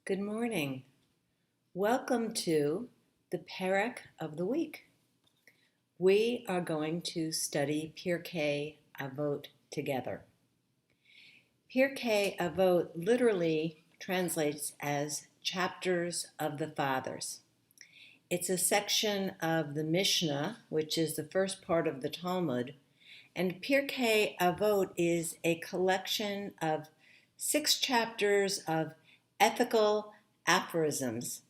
Good morning. Welcome to the Perek of the week. We are going to study Pirke Avot together. Pirke Avot literally translates as chapters of the fathers. It's a section of the Mishnah, which is the first part of the Talmud, and Pirke Avot is a collection of 6 chapters of ethical aphorisms,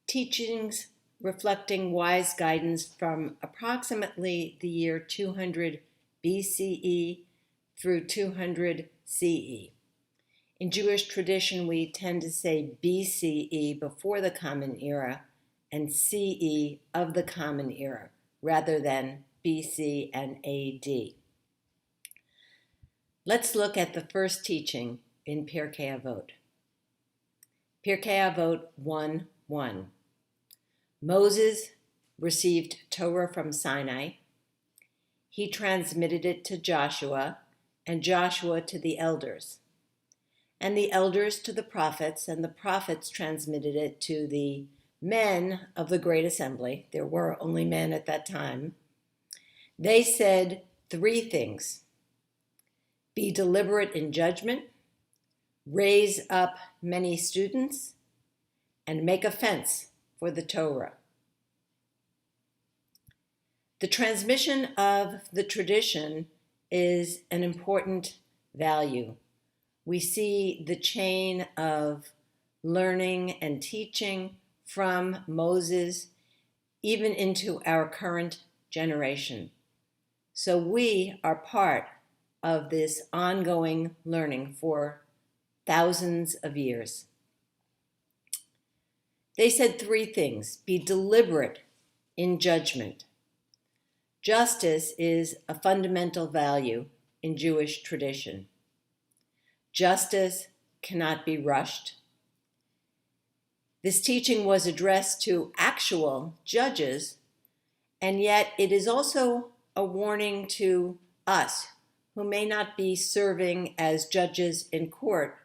teachings reflecting wise guidance from approximately the year 200 BCE through 200 CE. In Jewish tradition, we tend to say BCE, before the Common Era, and CE, of the Common Era, rather than BC and AD. Let's look at the first teaching in Pirke Avot. Pirke Avot 1:1. Moses received Torah from Sinai. He transmitted it to Joshua, and Joshua to the elders, and the elders to the prophets, and the prophets transmitted it to the men of the great assembly. There were only men at that time. They said 3 things: be deliberate in judgment, raise up many students, and make a fence for the Torah. The transmission of the tradition is an important value. We see the chain of learning and teaching from Moses even into our current generation. So we are part of this ongoing learning for thousands of years. They said 3 things: be deliberate in judgment. Justice is a fundamental value in Jewish tradition. Justice cannot be rushed. This teaching was addressed to actual judges, and yet it is also a warning to us who may not be serving as judges in court,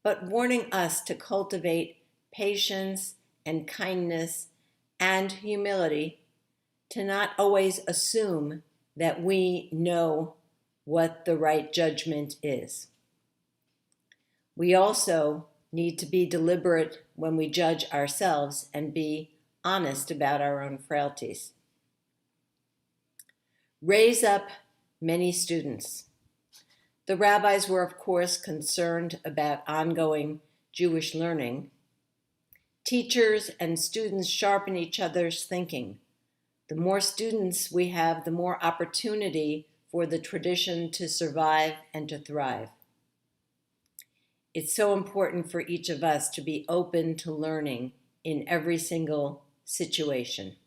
but warning us to cultivate patience and kindness and humility, to not always assume that we know what the right judgment is. We also need to be deliberate when we judge ourselves and be honest about our own frailties. Raise up many students. The rabbis were, of course, concerned about ongoing Jewish learning. Teachers and students sharpen each other's thinking. The more students we have, the more opportunity for the tradition to survive and to thrive. It's so important for each of us to be open to learning in every single situation.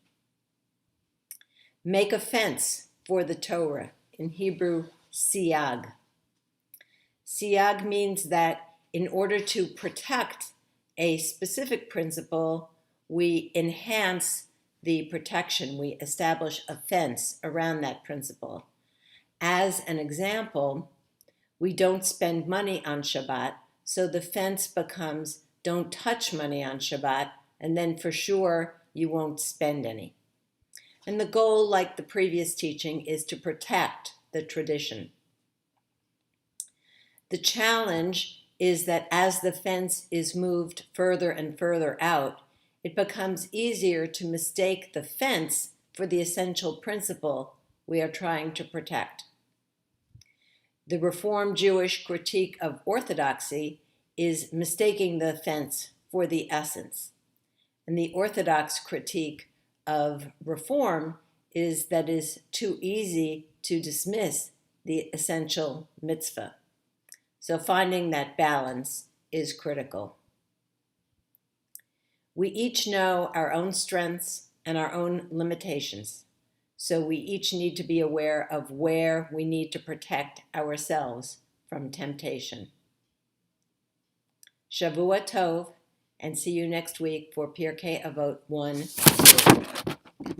Make a fence for the Torah, in Hebrew, siag. Siag means that in order to protect a specific principle, we enhance the protection. We establish a fence around that principle. As an example, we don't spend money on Shabbat, so the fence becomes don't touch money on Shabbat, and then for sure you won't spend any. And the goal, like the previous teaching, is to protect the tradition. The challenge is that as the fence is moved further and further out, it becomes easier to mistake the fence for the essential principle we are trying to protect. The Reform Jewish critique of orthodoxy is mistaking the fence for the essence. And the Orthodox critique of Reform is that it is too easy to dismiss the essential mitzvah. So finding that balance is critical. We each know our own strengths and our own limitations, so we each need to be aware of where we need to protect ourselves from temptation. Shavua Tov, and see you next week for Pirke Avot 1.